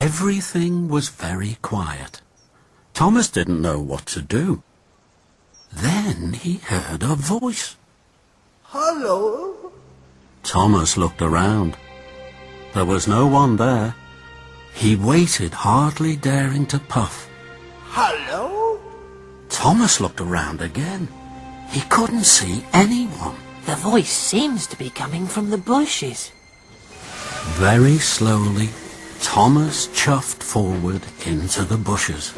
Everything was very quiet. Thomas didn't know what to do. Then he heard a voice. Hello? Thomas looked around. There was no one there. He waited, hardly daring to puff. Hello? Thomas looked around again. He couldn't see anyone. The voice seems to be coming from the bushes. Very slowly, Thomas chuffed forward into the bushes.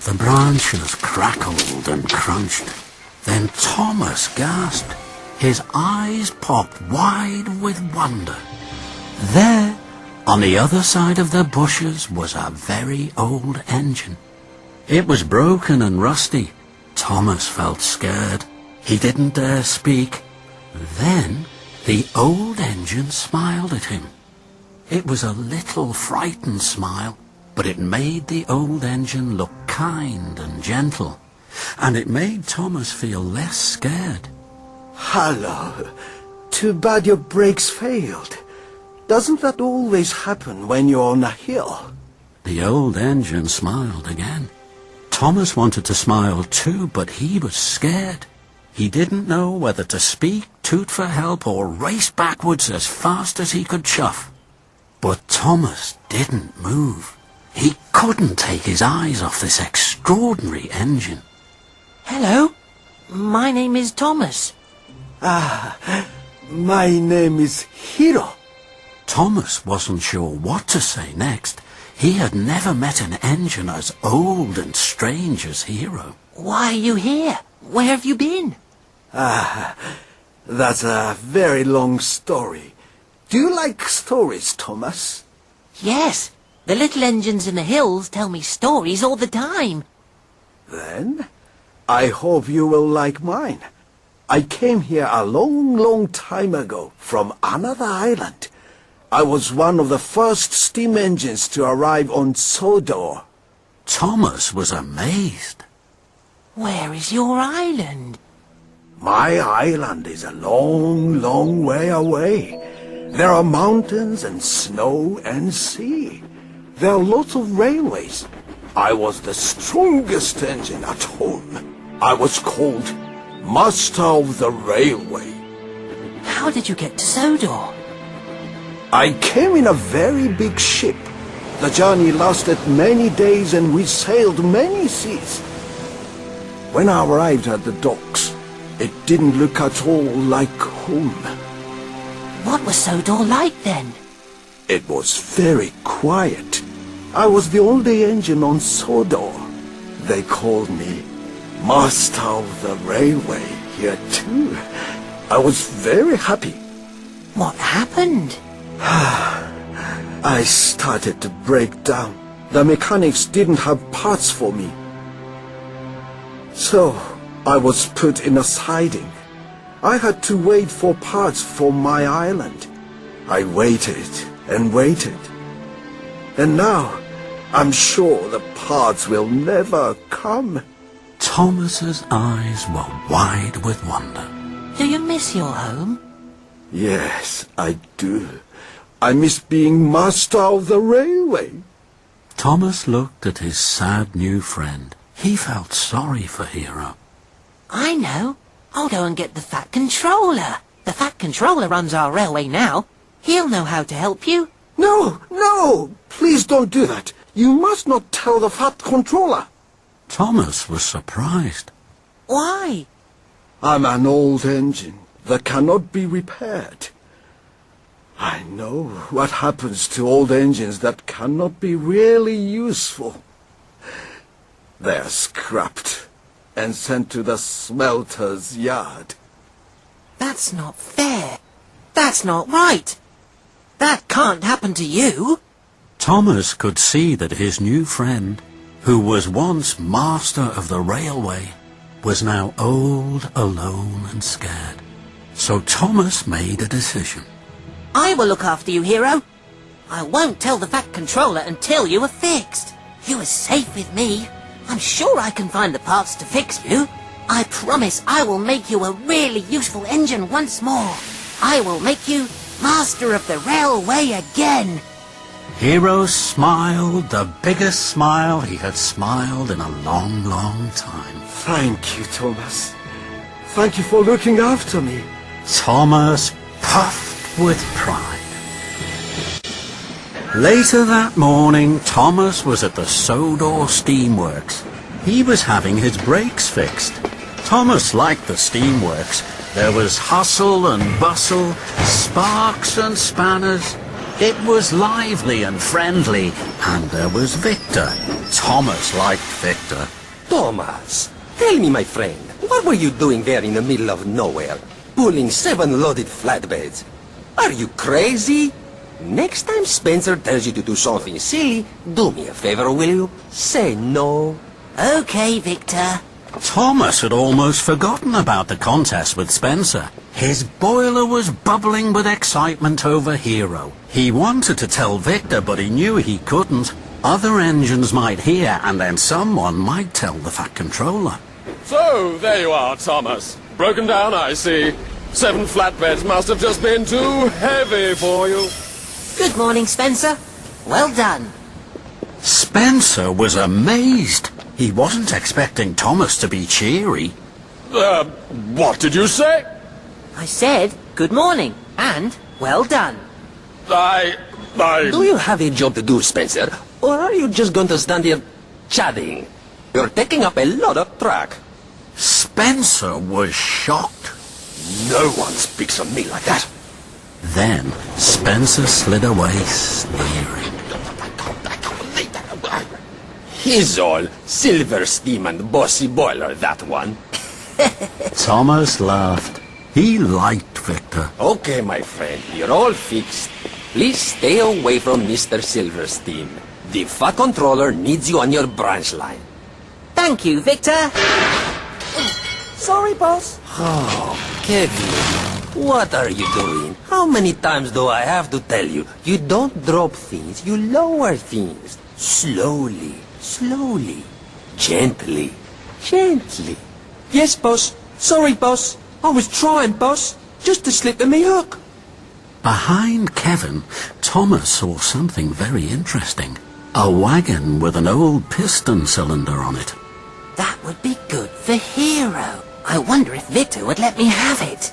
The branches crackled and crunched. Then Thomas gasped. His eyes popped wide with wonder. There, on the other side of the bushes, was a very old engine. It was broken and rusty. Thomas felt scared. He didn't dare speak. Then the old engine smiled at him. It was a little frightened smile, but it made the old engine look kind and gentle, and it made Thomas feel less scared. Hello. Too bad your brakes failed. Doesn't that always happen when you're on a hill? The old engine smiled again. Thomas wanted to smile too, but he was scared. He didn't know whether to speak, toot for help, or race backwards as fast as he could chuff. But Thomas didn't move. He couldn't take his eyes off this extraordinary engine. Hello, my name is Thomas. My name is Hiro. Thomas wasn't sure what to say next. He had never met an engine as old and strange as Hiro. Why are you here? Where have you been? That's a very long story. Do you like stories, Thomas? Yes, the little engines in the hills tell me stories all the time. Then, I hope you will like mine. I came here a long, long time ago from another island. I was one of the first steam engines to arrive on Sodor. Thomas was amazed. Where is your island? My island is a long, long way away. There are mountains and snow and sea. There are lots of railways. I was the strongest engine at home. I was called Master of the Railway. How did you get to Sodor? I came in a very big ship. The journey lasted many days and we sailed many seas. When I arrived at the docks, it didn't look at all like home. What was Sodor like then? It was very quiet. I was the only engine on Sodor. They called me Master of the Railway here too. I was very happy. What happened? I started to break down. The mechanics didn't have parts for me. So, I was put in a siding. I had to wait for parts for my island. I waited and waited. And now, I'm sure the parts will never come. Thomas's eyes were wide with wonder. Do you miss your home? Yes, I do. I miss being master of the railway. Thomas looked at his sad new friend. He felt sorry for Hiro. I know. I'll go and get the Fat Controller. The Fat Controller runs our railway now. He'll know how to help you. No, no! Please don't do that. You must not tell the Fat Controller. Thomas was surprised. Why? I'm an old engine that cannot be repaired. I know what happens to old engines that cannot be really useful. They're scrapped and sent to the smelter's yard. That's not fair. That's not right. That can't happen to you. Thomas could see that his new friend, who was once master of the railway, was now old, alone and scared. So Thomas made a decision. I will look after you, Hiro. I won't tell the Fat Controller until you are fixed. You are safe with me. I'm sure I can find the parts to fix you. I promise I will make you a really useful engine once more. I will make you master of the railway again. Hero smiled the biggest smile he had smiled in a long, long time. Thank you, Thomas. Thank you for looking after me. Thomas puffed with pride. Later that morning, Thomas was at the Sodor Steamworks. He was having his brakes fixed. Thomas liked the steamworks. There was hustle and bustle, sparks and spanners. It was lively and friendly, and there was Victor. Thomas liked Victor. Thomas, tell me, my friend, what were you doing there in the middle of nowhere, pulling 7 loaded flatbeds? Are you crazy? Next time Spencer tells you to do something silly, do me a favor, will you? Say no. Okay, Victor. Thomas had almost forgotten about the contest with Spencer. His boiler was bubbling with excitement over Hero. He wanted to tell Victor, but he knew he couldn't. Other engines might hear, and then someone might tell the Fat Controller. So, there you are, Thomas. Broken down, I see. 7 flatbeds must have just been too heavy for you. Good morning, Spencer. Well done. Spencer was amazed. He wasn't expecting Thomas to be cheery. What did you say? I said good morning and well done. Do you have a job to do, Spencer? Or are you just going to stand here chatting? You're taking up a lot of track. Spencer was shocked. No one speaks of me like that. Then Spencer slid away, sneering. He's all silver steam and bossy boiler, that one. Thomas laughed. He liked Victor. Okay, my friend, you're all fixed. Please stay away from Mr. Silverstein. The Fat Controller needs you on your branch line. Thank you, Victor. Sorry, boss. Oh, Kevin, what are you doing? How many times do I have to tell you? You don't drop things, you lower things. Slowly, slowly, gently, gently. Yes, boss. Sorry, boss. I was trying, boss, just to slip me hook. Behind Kevin, Thomas saw something very interesting. A wagon with an old piston cylinder on it. That would be good for Hero. I wonder if Victor would let me have it.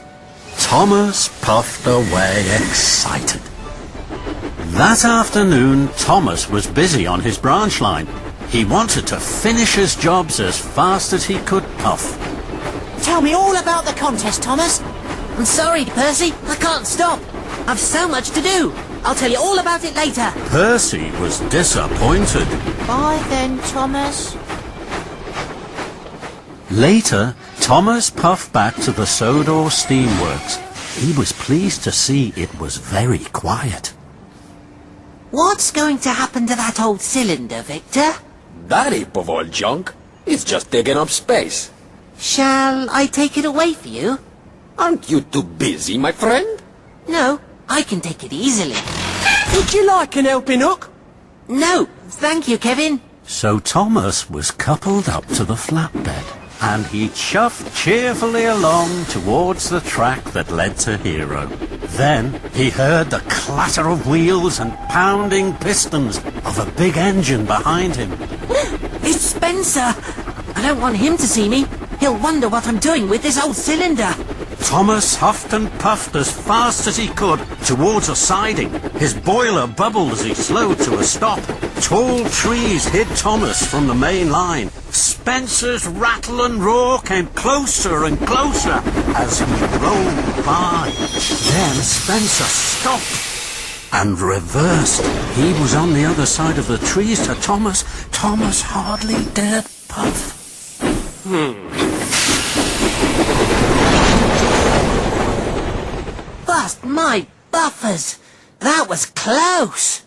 Thomas puffed away, excited. That afternoon, Thomas was busy on his branch line. He wanted to finish his jobs as fast as he could puff. Tell me all about the contest, Thomas. I'm sorry, Percy. I can't stop. I've so much to do. I'll tell you all about it later. Percy was disappointed. Bye then, Thomas. Later, Thomas puffed back to the Sodor Steamworks. He was pleased to see it was very quiet. What's going to happen to that old cylinder, Victor? That heap of old junk, it's just taking up space. Shall I take it away for you? Aren't you too busy, my friend? No, I can take it easily. Would you like an helping hook? No, thank you, Kevin. So Thomas was coupled up to the flatbed, and he chuffed cheerfully along towards the track that led to Hero. Then he heard the clatter of wheels and pounding pistons of a big engine behind him. It's Spencer. I don't want him to see me. He'll wonder what I'm doing with this old cylinder. Thomas huffed and puffed as fast as he could towards a siding. His boiler bubbled as he slowed to a stop. Tall trees hid Thomas from the main line. Spencer's rattle and roar came closer and closer as he rolled by. Then Spencer stopped and reversed. He was on the other side of the trees to Thomas. Thomas hardly dared puff. Bust my buffers. That was close.